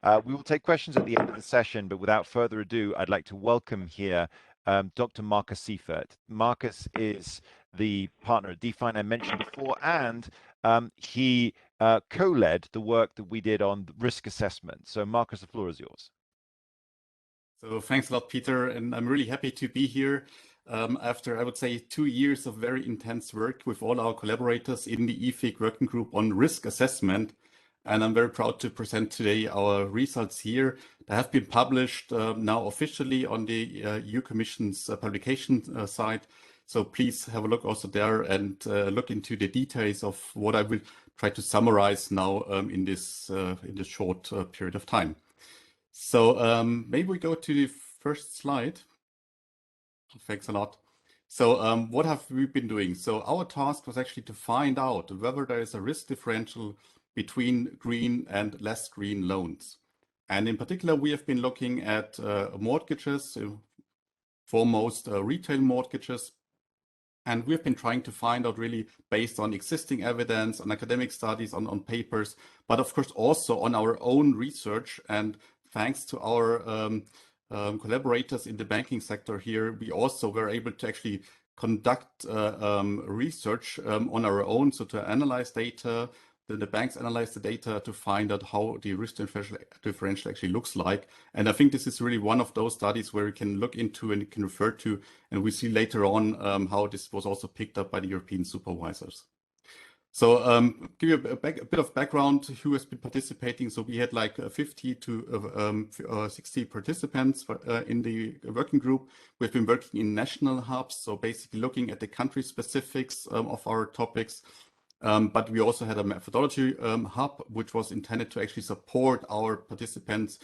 We will take questions at the end of the session, but without further ado, I'd like to welcome here Dr. Markus Seifert. Markus is the partner at DeFi I mentioned before, and he co-led the work that we did on risk assessment. So Markus, the floor is yours. So thanks a lot, Peter, and I'm really happy to be here after, I would say, 2 years of very intense work with all our collaborators in the EEFIG working group on risk assessment. And I'm very proud to present today our results here that have been published now officially on the EU Commission's publication site. So please have a look also there and look into the details of what I will try to summarize now in this short period of time. So maybe we go to the first slide. Thanks a lot. So what have we been doing? So our task was actually to find out whether there is a risk differential between green and less green loans. And in particular, we have been looking at mortgages, foremost retail mortgages. And we've been trying to find out really based on existing evidence, on academic studies, on papers, but of course also on our own research. And thanks to our collaborators in the banking sector here, we also were able to actually conduct research on our own, so to analyze data. Then the banks analyze the data to find out how the risk differential actually looks like. And I think this is really one of those studies where we can look into and can refer to, and we see later on how this was also picked up by the European supervisors. So give you a bit of background who has been participating. So we had like 50 to 60 participants in the working group. We've been working in national hubs, so basically looking at the country specifics of our topics. But we also had a methodology hub, which was intended to actually support our participants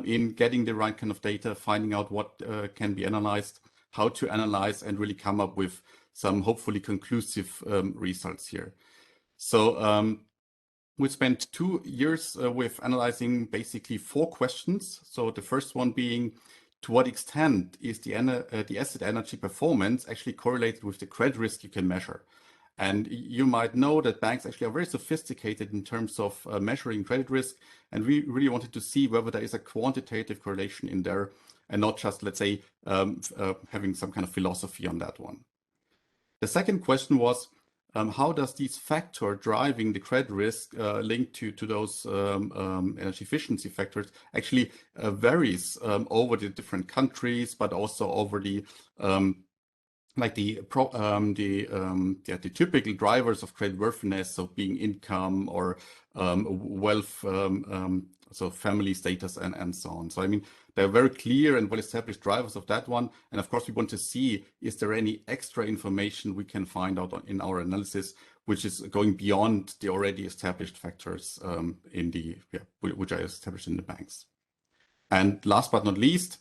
in getting the right kind of data, finding out what can be analyzed, how to analyze, and really come up with some hopefully conclusive results here. So we spent 2 years with analyzing basically 4 questions. So the first one being, to what extent is the asset energy performance actually correlated with the credit risk you can measure? And you might know that banks actually are very sophisticated in terms of measuring credit risk. And we really wanted to see whether there is a quantitative correlation in there and not just, let's say, having some kind of philosophy on that one. The second question was, how does this factor driving the credit risk linked to those energy efficiency factors actually varies over the different countries, but also over the the typical drivers of creditworthiness, so being income or wealth, so family status and so on. So I mean, they're very clear and well-established drivers of that one. And of course, we want to see, is there any extra information we can find out in our analysis, which is going beyond the already established factors which are established in the banks. And last but not least,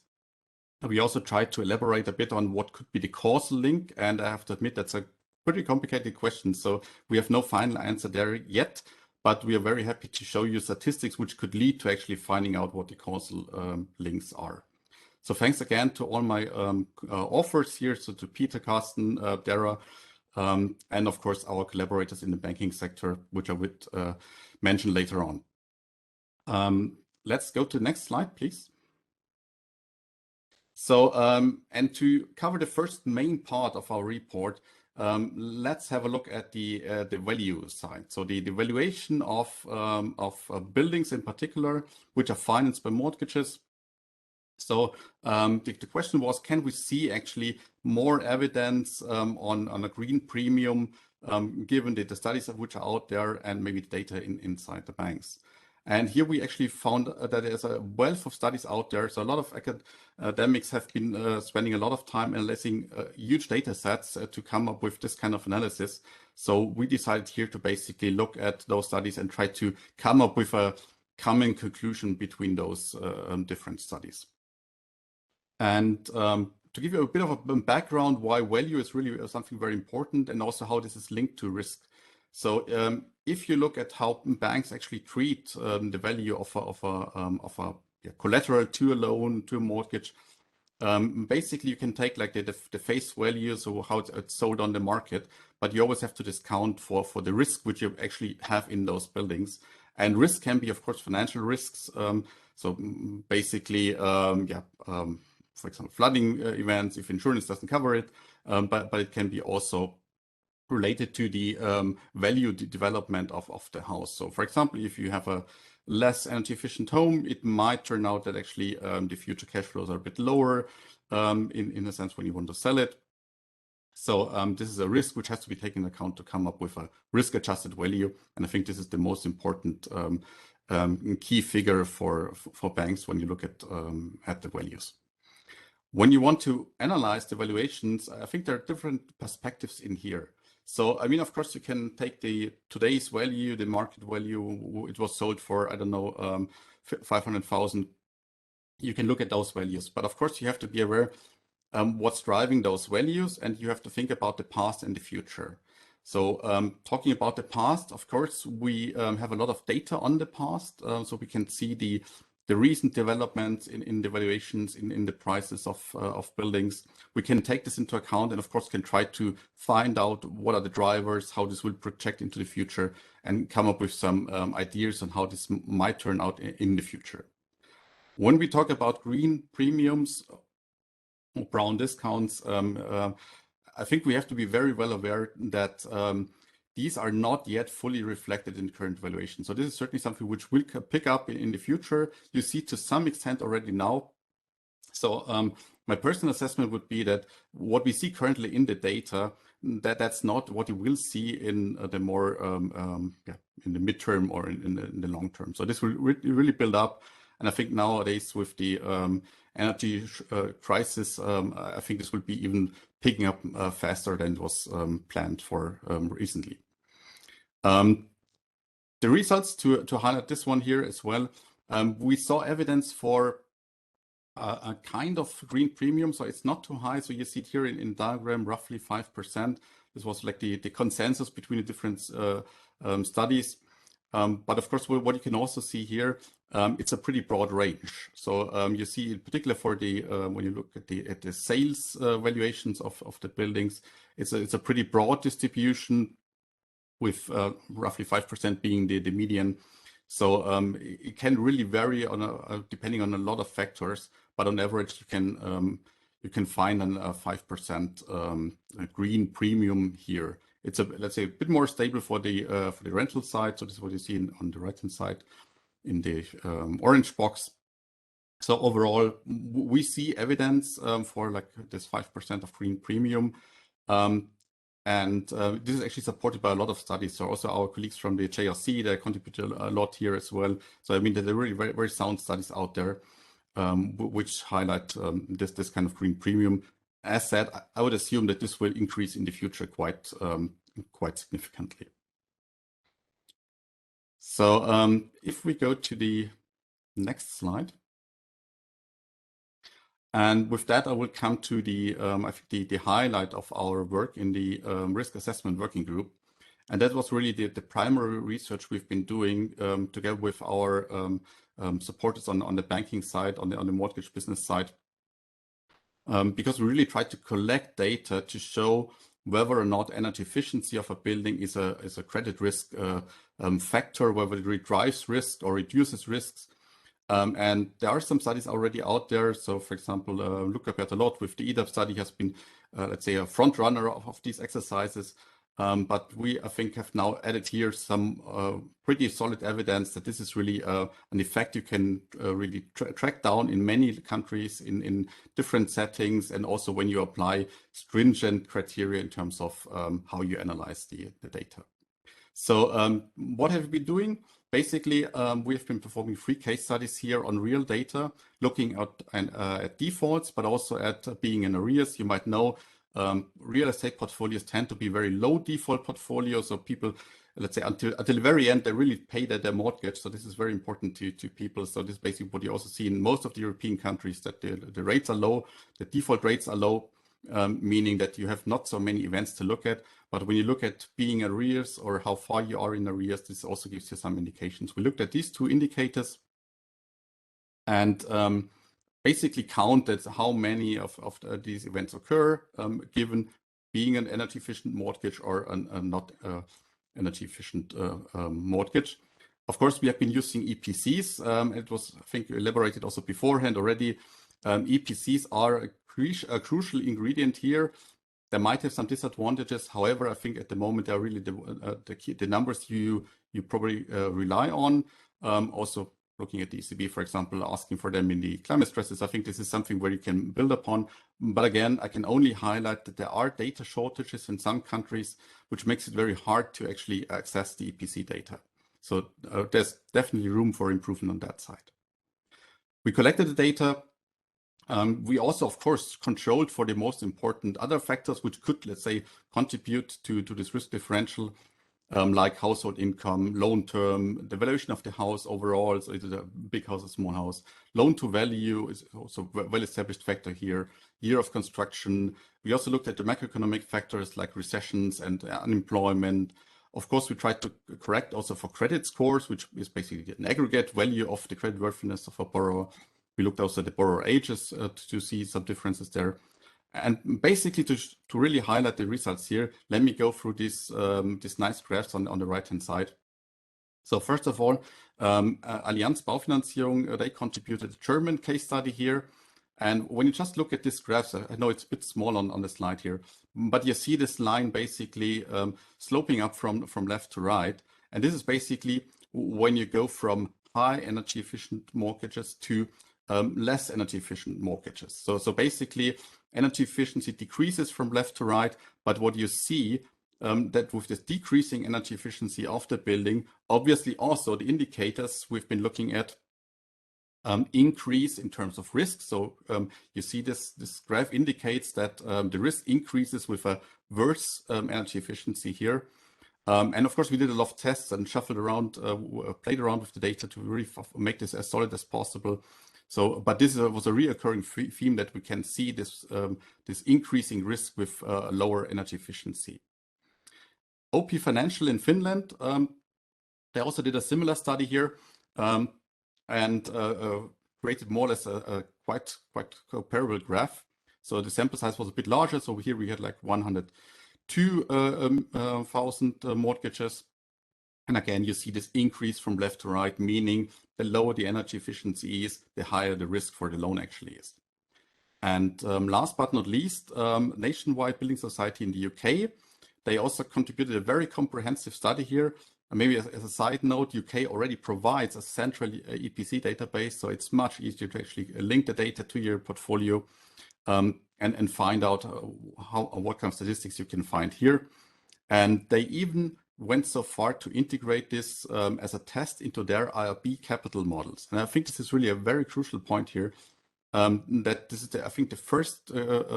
we also tried to elaborate a bit on what could be the causal link. And I have to admit, that's a pretty complicated question. So we have no final answer there yet, but we are very happy to show you statistics which could lead to actually finding out what the causal links are. So thanks again to all my authors here, so to Peter, Carsten, Dara, and of course our collaborators in the banking sector, which I would mention later on. Let's go to the next slide, please. So, and to cover the first main part of our report, let's have a look at the value side. So the valuation of buildings in particular, which are financed by mortgages. So the question was, can we see actually more evidence on a green premium, given the studies of which are out there and maybe the data inside the banks? And here we actually found that there's a wealth of studies out there. So a lot of academics have been spending a lot of time analyzing huge data sets to come up with this kind of analysis. So we decided here to basically look at those studies and try to come up with a common conclusion between those different studies. And to give you a bit of a background why value is really something very important and also how this is linked to risk. So if you look at how banks actually treat the value of a collateral to a loan, to a mortgage, basically you can take like the face value, so how it's sold on the market, but you always have to discount for the risk which you actually have in those buildings. And risk can be, of course, financial risks. So basically, for example, flooding events, if insurance doesn't cover it, but it can be also related to the value development of the house. So for example, if you have a less energy efficient home, it might turn out that actually the future cash flows are a bit lower in a sense when you want to sell it. So this is a risk which has to be taken into account to come up with a risk-adjusted value. And I think this is the most important key figure for banks when you look at the values. When you want to analyze the valuations, I think there are different perspectives in here. So, I mean, of course, you can take today's value, the market value, it was sold for, I don't know, 500,000. You can look at those values, but of course you have to be aware what's driving those values, and you have to think about the past and the future. So talking about the past, of course, we have a lot of data on the past, so we can see the recent developments in the valuations, in the prices of buildings. We can take this into account and, of course, can try to find out what are the drivers, how this will project into the future, and come up with some ideas on how this might turn out in the future. When we talk about green premiums or brown discounts, I think we have to be very well aware that these are not yet fully reflected in current valuation. So this is certainly something which will pick up in the future. You see to some extent already now. So my personal assessment would be that what we see currently in the data, that's not what you will see in the more in the midterm or in the long term. So this will really build up. And I think nowadays with the energy crisis, I think this will be even picking up faster than it was planned for recently. The results, to highlight this one here as well, we saw evidence for a kind of green premium, so it's not too high. So you see it here in diagram, roughly 5%. This was like the consensus between the different studies. But of course, what you can also see here, it's a pretty broad range. So you see, in particular for the when you look at the sales valuations of the buildings, it's a pretty broad distribution, with roughly 5% being the median. So it can really vary on depending on a lot of factors, but on average you can find a 5% green premium here. It's let's say a bit more stable for the rental side. So this is what you see on the right hand side in the orange box. So overall, we see evidence for like this 5% of green premium. And this is actually supported by a lot of studies. So also our colleagues from the JRC, they contributed a lot here as well. So I mean, there are really very, very sound studies out there which highlight this kind of green premium. As said, I would assume that this will increase in the future quite significantly. So if we go to the next slide. And with that, I will come to I think the highlight of our work in the risk assessment working group. And that was really the primary research we've been doing together with our supporters on the banking side, on the mortgage business side, because we really tried to collect data to show whether or not energy efficiency of a building is a credit risk factor, whether it really drives risk or reduces risks. And there are some studies already out there. So, for example, Luca Bertolot with the EDAP study has been, let's say, a front runner of these exercises. But we, I think, have now added here some pretty solid evidence that this is really an effect you can really track down in many countries in different settings, and also when you apply stringent criteria in terms of how you analyze the data. So what have we been doing? Basically, we have been performing 3 case studies here on real data, looking at defaults, but also at being in arrears. You might know real estate portfolios tend to be very low default portfolios. So people, let's say, until the very end, they really pay their mortgage. So this is very important to people. So this is basically what you also see in most of the European countries, that the rates are low, the default rates are low, meaning that you have not so many events to look at. But when you look at being arrears or how far you are in arrears, this also gives you some indications. We looked at these 2 indicators and basically counted how many of these events occur, given being an energy efficient mortgage or a not energy efficient mortgage. Of course, we have been using EPCs. It was, I think, elaborated also beforehand already. EPCs are a crucial ingredient here. They might have some disadvantages. However, I think at the moment they're really the numbers you probably rely on. Also, looking at the ECB, for example, asking for them in the climate stresses, I think this is something where you can build upon. But again, I can only highlight that there are data shortages in some countries, which makes it very hard to actually access the EPC data. So there's definitely room for improvement on that side. We collected the data. We also, of course, controlled for the most important other factors which could, let's say, contribute to this risk differential, like household income, loan term, the valuation of the house overall. So is it a big house, a small house? Loan to value is also a well-established factor here. Year of construction. We also looked at the macroeconomic factors like recessions and unemployment. Of course, we tried to correct also for credit scores, which is basically an aggregate value of the creditworthiness of a borrower. We looked also at the borrower ages to see some differences there. And basically, to really highlight the results here, let me go through these nice graphs on the right-hand side. So first of all, Allianz Baufinanzierung, they contributed a German case study here. And when you just look at this graph, I know it's a bit small on the slide here, but you see this line basically sloping up from left to right. And this is basically when you go from high energy efficient mortgages to less energy efficient mortgages. So basically energy efficiency decreases from left to right, but what you see that with this decreasing energy efficiency of the building, obviously also the indicators we've been looking at increase in terms of risk. So you see this graph indicates that the risk increases with a worse energy efficiency here. And of course, we did a lot of tests and shuffled around, played around with the data to really make this as solid as possible. So, but this was a reoccurring theme that we can see this increasing risk with lower energy efficiency. OP Financial in Finland, they also did a similar study here and created more or less a quite comparable graph. So the sample size was a bit larger. So here we had like 102,000 mortgages. And again, you see this increase from left to right, meaning the lower the energy efficiency is, the higher the risk for the loan actually is. And last but not least, Nationwide Building Society in the UK, they also contributed a very comprehensive study here. Maybe as a side note, UK already provides a central EPC database, so it's much easier to actually link the data to your portfolio and find out what kind of statistics you can find here. And they even went so far to integrate this as a test into their IRB capital models. And I think this is really a very crucial point here, that this is, I think, the first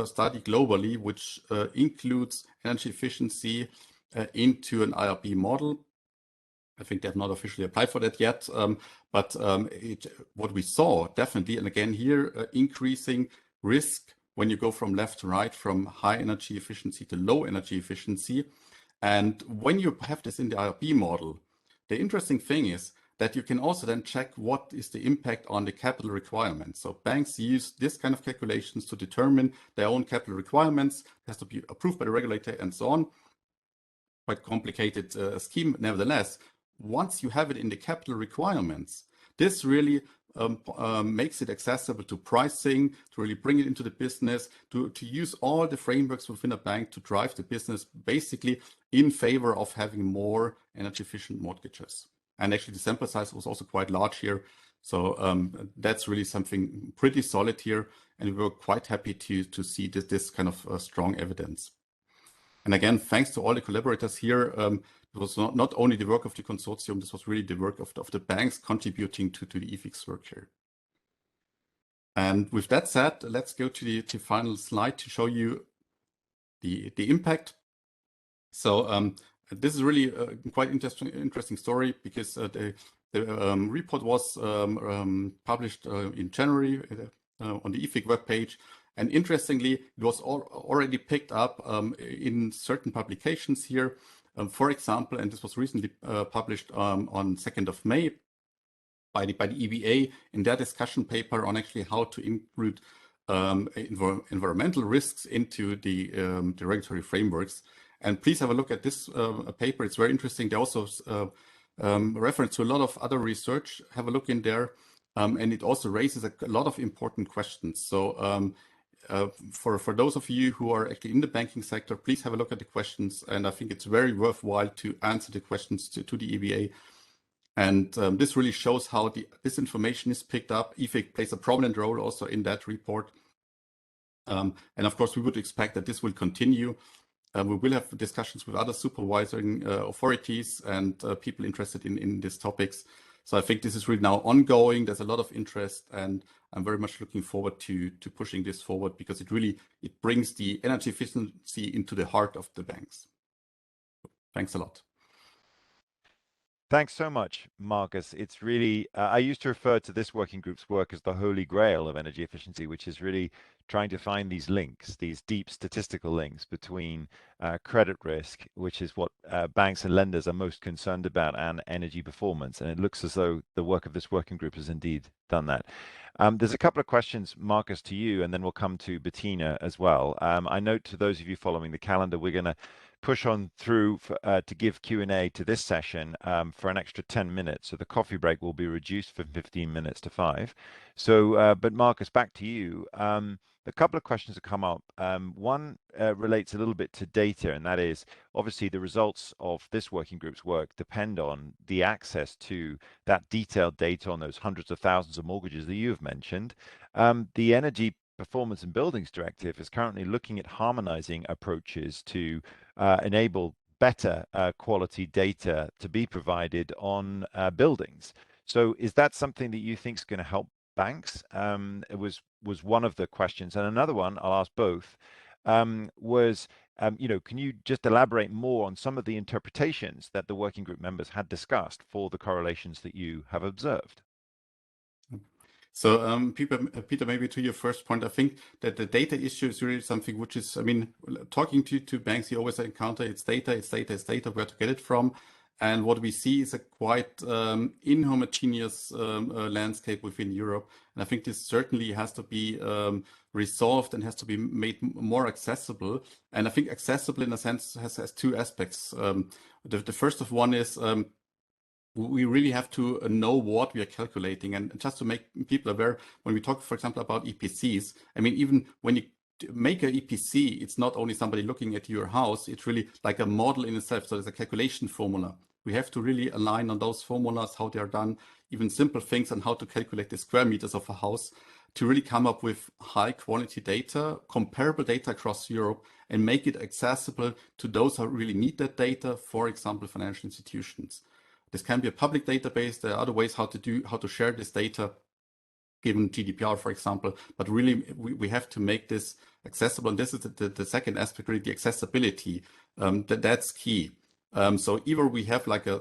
study globally which includes energy efficiency into an IRB model. I think they have not officially applied for that yet, but what we saw definitely, and again here, increasing risk when you go from left to right, from high energy efficiency to low energy efficiency. And when you have this in the IRB model, the interesting thing is that you can also then check what is the impact on the capital requirements. So banks use this kind of calculations to determine their own capital requirements. It has to be approved by the regulator and so on. Quite complicated scheme. Nevertheless, once you have it in the capital requirements, this really makes it accessible to pricing, to really bring it into the business, to use all the frameworks within a bank to drive the business basically in favor of having more energy efficient mortgages. And actually the sample size was also quite large here. So that's really something pretty solid here. And we were quite happy to see this kind of strong evidence. And again, thanks to all the collaborators here. It was not only the work of the consortium, this was really the work of the banks contributing to the EEFIG's work here. And with that said, let's go to the final slide to show you the impact. So this is really a quite interesting story because the report was published in January on the EEFIG webpage. And interestingly, it was already picked up in certain publications here. For example, and this was recently published on 2nd of May by the EBA in their discussion paper on actually how to include environmental risks into the regulatory frameworks. And please have a look at this paper. It's very interesting. They also reference to a lot of other research. Have a look in there. And it also raises a lot of important questions. So for those of you who are actually in the banking sector, please have a look at the questions. And I think it's very worthwhile to answer the questions to the EBA. And this really shows how this information is picked up. EEFIG plays a prominent role also in that report. And of course, we would expect that this will continue. We will have discussions with other supervising authorities and people interested in these topics. So I think this is really now ongoing. There's a lot of interest, and I'm very much looking forward to pushing this forward, because it brings the energy efficiency into the heart of the banks. Thanks a lot. Thanks so much, Markus. It's really, I used to refer to this working group's work as the holy grail of energy efficiency, which is really trying to find these links, these deep statistical links between credit risk, which is what banks and lenders are most concerned about, and energy performance. And it looks as though the work of this working group has indeed done that. There's a couple of questions, Markus, to you, and then we'll come to Bettina as well. I note to those of you following the calendar, we're going to push on through to give Q&A to this session for an extra 10 minutes. So the coffee break will be reduced from 15 minutes to 5. So, but Markus, back to you. A couple of questions have come up. One relates a little bit to data, and that is obviously the results of this working group's work depend on the access to that detailed data on those hundreds of thousands of mortgages that you have mentioned. The Energy Performance and Buildings Directive is currently looking at harmonizing approaches to enable better quality data to be provided on buildings. So is that something that you think is going to help banks? It was one of the questions. And another one, I'll ask both, was, can you just elaborate more on some of the interpretations that the working group members had discussed for the correlations that you have observed? So Peter, maybe to your first point, I think that the data issue is really something which is, I mean, talking to banks, you always encounter it's data, where to get it from. And what we see is a quite inhomogeneous landscape within Europe. And I think this certainly has to be resolved and has to be made more accessible. And I think accessible in a sense has two aspects. The first of one is we really have to know what we are calculating. And just to make people aware, when we talk, for example, about EPCs, I mean, even when you make an EPC, it's not only somebody looking at your house, it's really like a model in itself. So there's a calculation formula. We have to really align on those formulas, how they are done, even simple things on how to calculate the square meters of a house, to really come up with high quality data, comparable data across Europe, and make it accessible to those who really need that data, for example, financial institutions. This can be a public database. There are other ways how to share this data, given GDPR, for example. But really, we have to make this accessible. And this is the second aspect, really, the accessibility. That's key. So either we have like a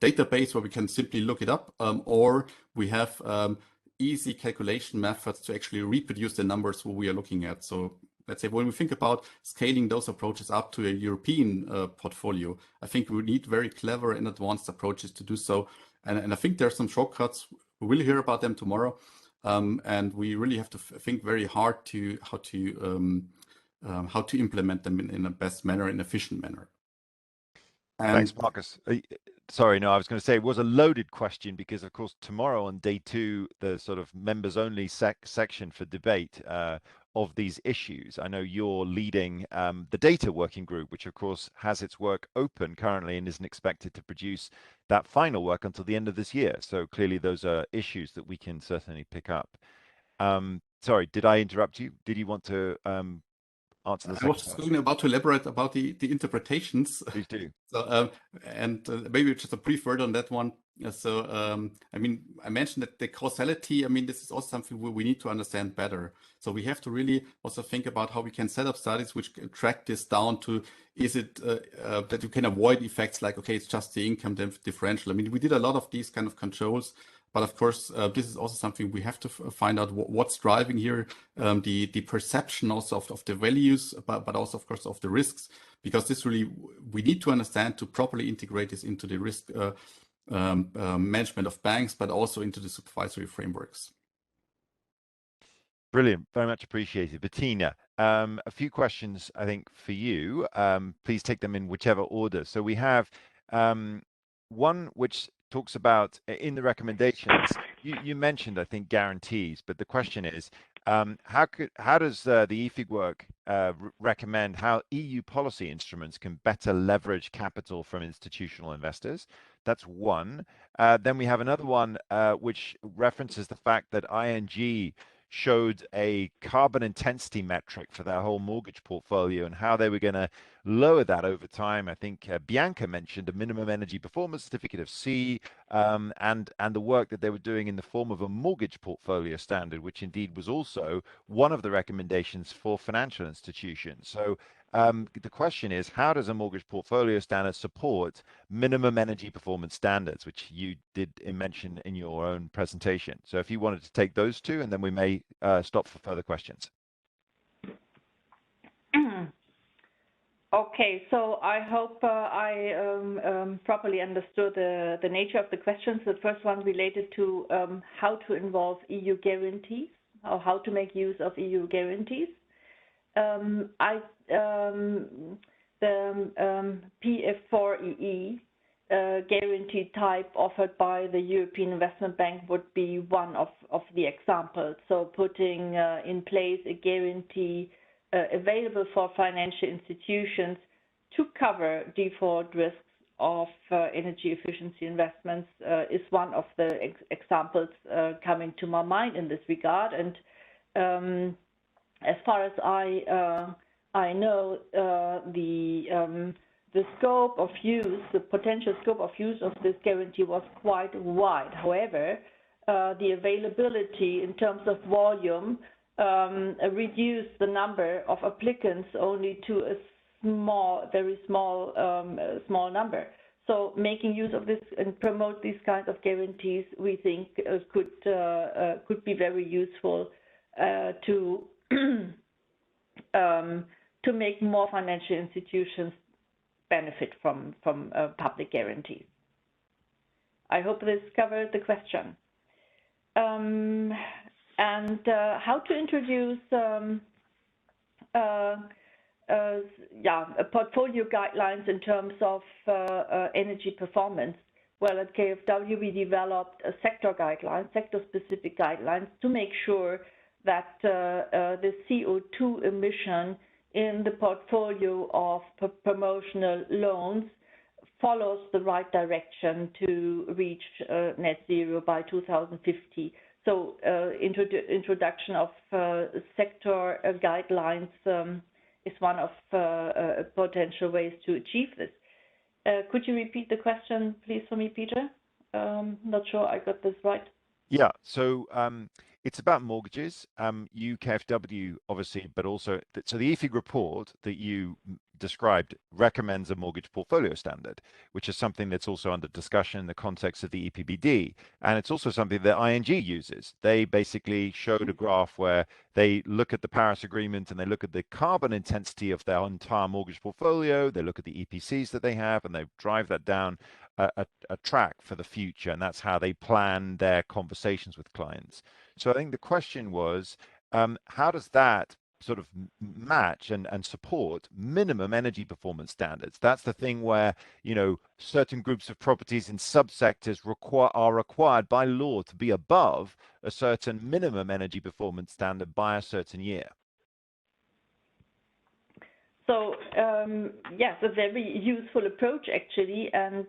database where we can simply look it up, or we have easy calculation methods to actually reproduce the numbers we are looking at. So let's say when we think about scaling those approaches up to a European portfolio, I think we need very clever and advanced approaches to do so. And I think there are some shortcuts. We will hear about them tomorrow. And we really have to think very hard to how to implement them in a best manner, in an efficient manner. And thanks, Markus. Sorry, no, I was going to say it was a loaded question because, of course, tomorrow on day 2, the sort of members-only section for debate of these issues. I know you're leading the data working group, which, of course, has its work open currently and isn't expected to produce that final work until the end of this year. So clearly, those are issues that we can certainly pick up. Sorry, did I interrupt you? Did you want to answer the second part? I was about to elaborate about the interpretations. Please do. So, maybe just a brief word on that one. So, I mean, I mentioned that the causality, I mean, this is also something we need to understand better. So we have to really also think about how we can set up studies which track this down to, is it that you can avoid effects like, okay, it's just the income differential. I mean, we did a lot of these kind of controls. But of course, this is also something we have to find out what's driving here, the perception also of the values, but also, of course, of the risks, because this really, we need to understand to properly integrate this into the risk management of banks, but also into the supervisory frameworks. Brilliant. Very much appreciated. Bettina, a few questions, I think, for you. Please take them in whichever order. So we have one which talks about in the recommendations, you mentioned, I think, guarantees, but the question is, how does the EEFIG work recommend how EU policy instruments can better leverage capital from institutional investors? That's one. Then we have another one which references the fact that ING showed a carbon intensity metric for their whole mortgage portfolio and how they were going to lower that over time. I think Bianca mentioned a minimum energy performance certificate of C, and the work that they were doing in the form of a mortgage portfolio standard, which indeed was also one of the recommendations for financial institutions. So the question is, how does a mortgage portfolio standard support minimum energy performance standards, which you did mention in your own presentation? So if you wanted to take those two, and then we may stop for further questions. Okay, so I hope I properly understood the nature of the questions. The first one related to how to involve EU guarantees, or how to make use of EU guarantees. The PF4EE guarantee type offered by the European Investment Bank would be one of the examples. So putting in place a guarantee available for financial institutions to cover default risks of energy efficiency investments is one of the examples coming to my mind in this regard. And as far as I know, the scope of use, the potential scope of use of this guarantee was quite wide. However, the availability in terms of volume reduced the number of applicants only to a very small number. So making use of this and promote these kinds of guarantees, we think could be very useful to make more financial institutions benefit from public guarantees. I hope this covered the question. And how to introduce portfolio guidelines in terms of energy performance. Well, at KfW, we developed a sector-specific guidelines to make sure that the CO2 emission in the portfolio of promotional loans follows the right direction to reach net zero by 2050. So introduction of sector guidelines is one of potential ways to achieve this. Could you repeat the question, please, for me, Peter? Not sure I got this right. Yeah, so it's about mortgages. KfW, obviously, but also, so the EEFIG report that you described recommends a mortgage portfolio standard, which is something that's also under discussion in the context of the EPBD. And it's also something that ING uses. They basically showed a graph where they look at the Paris Agreement and they look at the carbon intensity of their entire mortgage portfolio. They look at the EPCs that they have and they drive that down a track for the future. And that's how they plan their conversations with clients. So I think the question was, how does that sort of match and support minimum energy performance standards? That's the thing where, you know, certain groups of properties in subsectors are required by law to be above a certain minimum energy performance standard by a certain year. So yes, a very useful approach actually, and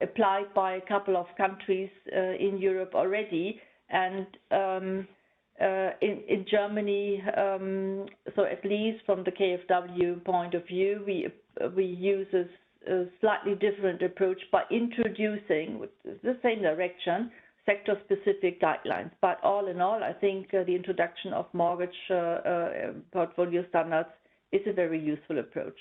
applied by a couple of countries in Europe already. And in Germany, so at least from the KfW point of view, we use a slightly different approach by introducing, with the same direction, sector-specific guidelines. But all in all, I think the introduction of mortgage portfolio standards is a very useful approach.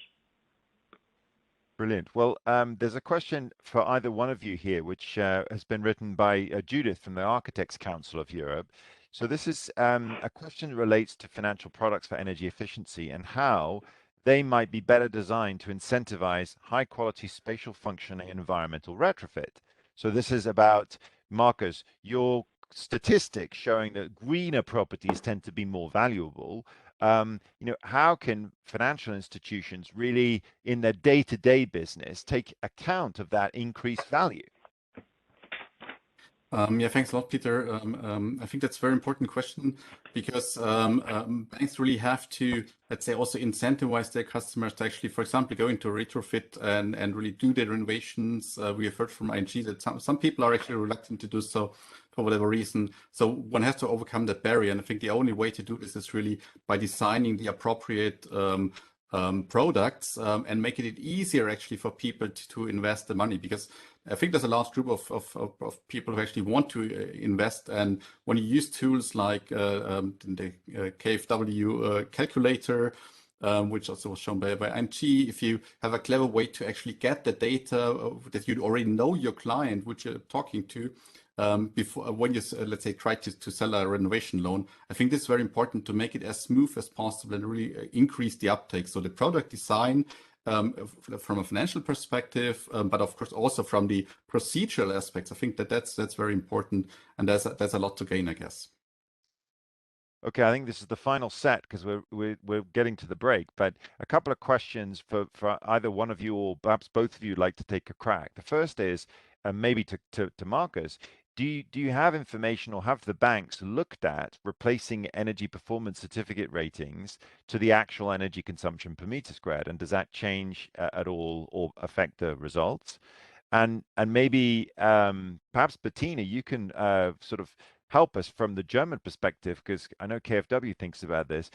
Brilliant. Well, there's a question for either one of you here, which has been written by Judith from the Architects Council of Europe. So this is a question that relates to financial products for energy efficiency and how they might be better designed to incentivize high-quality spatial functioning and environmental retrofit. So this is about, Markus, your statistics showing that greener properties tend to be more valuable. how can financial institutions really, in their day-to-day business, take account of that increased value? Yeah, thanks a lot, Peter. I think that's a very important question because banks really have to, let's say, also incentivize their customers to actually, for example, go into retrofit and really do their renovations. We have heard from ING that some people are actually reluctant to do so for whatever reason. So one has to overcome that barrier. And I think the only way to do this is really by designing the appropriate products and making it easier actually for people to invest the money, because I think there's a large group of people who actually want to invest. And when you use tools like the KfW calculator, which also was shown by ING, if you have a clever way to actually get the data that you already know your client, which you're talking to, before when you let's say try to sell a renovation loan, I think this is very important to make it as smooth as possible and really increase the uptake. So the product design from a financial perspective, but of course also from the procedural aspects, I think that's very important, and there's a lot to gain, I guess. Okay, I think this is the final set because we're getting to the break, but a couple of questions for either one of you or perhaps both of you like to take a crack. The first is maybe to Markus. Do you have information, or have the banks looked at replacing energy performance certificate ratings to the actual energy consumption per meter squared, and does that change at all or affect the results? And maybe perhaps Bettina, you can sort of help us from the German perspective, because I know KfW thinks about this.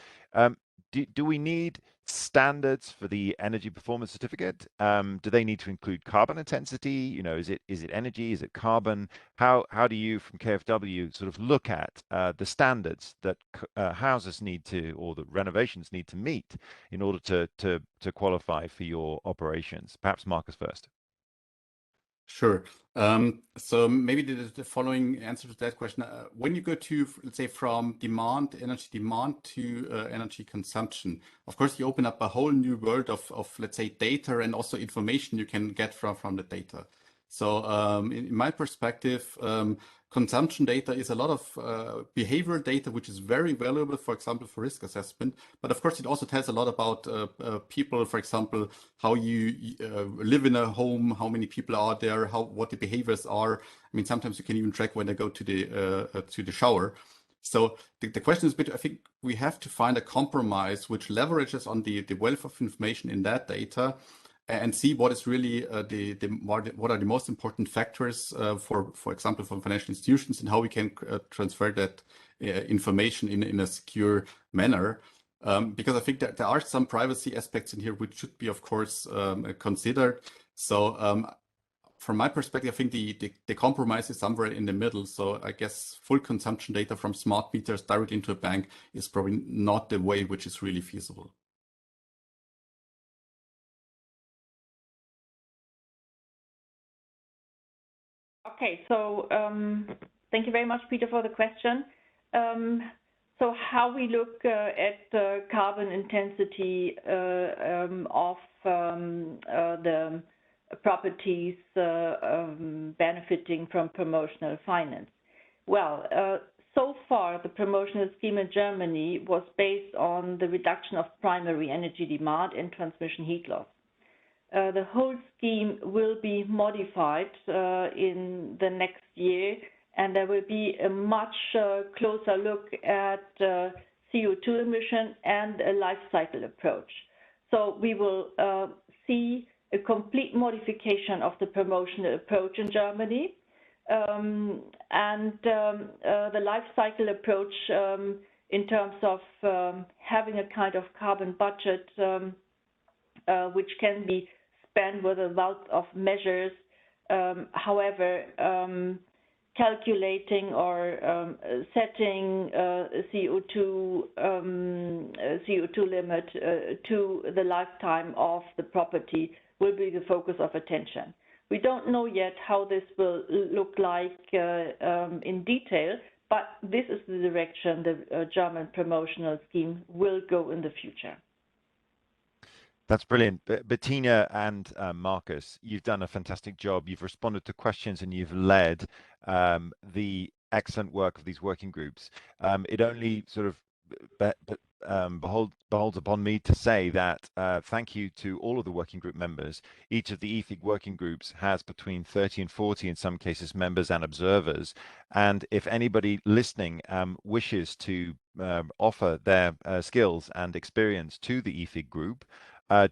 Do we need standards for the energy performance certificate? Do they need to include carbon intensity? Is it energy? Is it carbon? How do you from KfW sort of look at the standards that houses need to, or the renovations need to meet in order to qualify for your operations? Perhaps Markus first. Sure. So maybe the following answer to that question. When you go to, let's say, from energy demand to energy consumption, of course, you open up a whole new world of let's say, data and also information you can get from the data. So in my perspective, consumption data is a lot of behavioral data, which is very valuable, for example, for risk assessment. But of course, it also tells a lot about people, for example, how you live in a home, how many people are there, what the behaviors are. I mean, sometimes you can even track when they go to the shower. So the question is, I think we have to find a compromise which leverages on the wealth of information in that data, and see what is really what are the most important factors for example, for financial institutions, and how we can transfer that information in a secure manner. Because I think that there are some privacy aspects in here which should be, of course, considered. So from my perspective, I think the compromise is somewhere in the middle. So I guess full consumption data from smart meters directly into a bank is probably not the way which is really feasible. Okay, so thank you very much, Peter, for the question. So how we look at the carbon intensity of the properties benefiting from promotional finance. Well, so far the promotional scheme in Germany was based on the reduction of primary energy demand and transmission heat loss. The whole scheme will be modified in the next year, and there will be a much closer look at CO2 emission and a life cycle approach. So we will see a complete modification of the promotional approach in Germany, and the life cycle approach in terms of having a kind of carbon budget which can be spent with a wealth of measures. However, calculating or setting CO2 limit to the lifetime of the property will be the focus of attention. We don't know yet how this will look like in detail, but this is the direction the German promotional scheme will go in the future. That's brilliant. Bettina and Markus, you've done a fantastic job. You've responded to questions and you've led the excellent work of these working groups. It only sort of beholds upon me to say that thank you to all of the working group members. Each of the EEFIG working groups has between 30 and 40, in some cases, members and observers. And if anybody listening wishes to offer their skills and experience to the EEFIG group,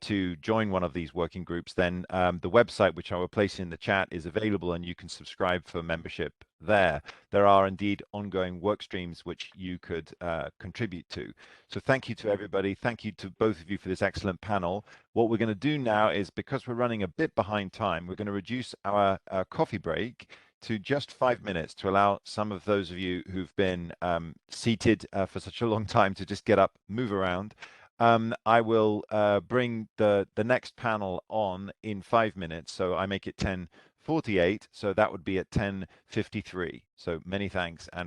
to join one of these working groups, then the website, which I will place in the chat, is available and you can subscribe for membership there. There are indeed ongoing work streams which you could contribute to. So thank you to everybody. Thank you to both of you for this excellent panel. What we're going to do now is, because we're running a bit behind time, we're going to reduce our coffee break to just 5 minutes to allow some of those of you who've been seated for such a long time to just get up, move around. I will bring the next panel on in 5 minutes, so I make it 10:48, so that would be at 10:53. So many thanks. And